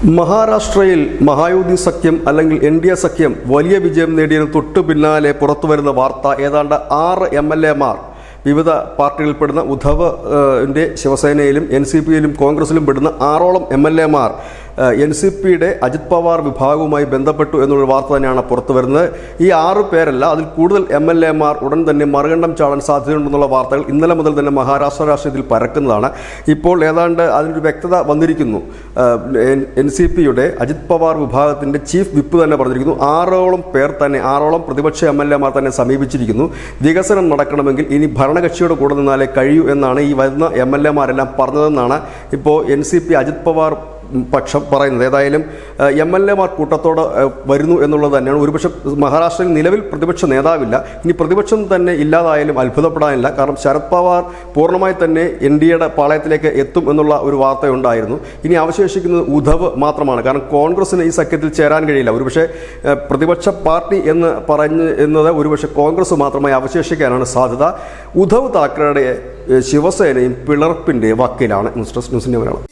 മഹാരാഷ്ട്രയിൽ മഹായുതി സഖ്യം അല്ലെങ്കിൽ NDA സഖ്യം വലിയ വിജയം നേടിയതിന് തൊട്ടു പിന്നാലെ പുറത്തുവരുന്ന വാർത്ത ഏതാണ്ട് 6 MLAമാർ വിവിധ പാർട്ടികളിൽപ്പെടുന്ന ഉദ്ധവിൻ്റെ ശിവസേനയിലും NCPയിലും കോൺഗ്രസിലും പെടുന്ന 6ഓളം MLAമാർ NCPയുടെ അജിത് പവാർ വിഭാഗവുമായി ബന്ധപ്പെട്ടു എന്നുള്ള വാർത്ത തന്നെയാണ് പുറത്തു വരുന്നത്. ഈ 6 പേരല്ല, അതിൽ കൂടുതൽ MLAമാർ ഉടൻ തന്നെ മറുകണ്ഠം ചാടാൻ സാധ്യതയുണ്ടെന്നുള്ള വാർത്തകൾ ഇന്നലെ മുതൽ തന്നെ മഹാരാഷ്ട്ര രാഷ്ട്രീയത്തിൽ പരക്കുന്നതാണ്. ഇപ്പോൾ ഏതാണ്ട് അതിനൊരു വ്യക്തത വന്നിരിക്കുന്നു. NCPയുടെ അജിത് പവാർ വിഭാഗത്തിൻ്റെ ചീഫ് വിപ്പ് തന്നെ പറഞ്ഞിരിക്കുന്നു. 6ഓളം പേർ തന്നെ 6ഓളം പ്രതിപക്ഷ MLAമാർ തന്നെ സമീപിച്ചിരിക്കുന്നു. വികസനം നടക്കണമെങ്കിൽ ഇനി ഭരണകക്ഷിയുടെ കൂടെ നിന്നാലേ കഴിയൂ എന്നാണ് ഈ വരുന്ന MLAമാരെല്ലാം പറഞ്ഞതെന്നാണ് ഇപ്പോൾ NCP അജിത് പവാർ പക്ഷം പറയുന്നത്. ഏതായാലും MLAമാർ കൂട്ടത്തോടെ വരുന്നു എന്നുള്ളത് തന്നെയാണ്. ഒരുപക്ഷെ മഹാരാഷ്ട്രയിൽ നിലവിൽ പ്രതിപക്ഷ നേതാവില്ല. ഇനി പ്രതിപക്ഷം തന്നെ ഇല്ലാതായാലും അത്ഭുതപ്പെടാനില്ല. കാരണം ശരത് പവാർ പൂർണ്ണമായി തന്നെ NDAയുടെ പാളയത്തിലേക്ക് എത്തും എന്നുള്ള ഒരു വാർത്തയുണ്ടായിരുന്നു. ഇനി അവശേഷിക്കുന്നത് ഉദ്ധവ് മാത്രമാണ്. കാരണം കോൺഗ്രസിന് ഈ സഖ്യത്തിൽ ചേരാൻ കഴിയില്ല. ഒരുപക്ഷെ പ്രതിപക്ഷ പാർട്ടി എന്നത് ഒരുപക്ഷെ കോൺഗ്രസ് മാത്രമായി അവശേഷിക്കാനാണ് സാധ്യത. ഉദ്ധവ് താക്കറെയുടെ ശിവസേനയും പിളർപ്പിൻ്റെ വക്കിലാണ്. ന്യൂസ് ഡെസ്ക് ന്യൂസിൻ്റെ മലയാളം.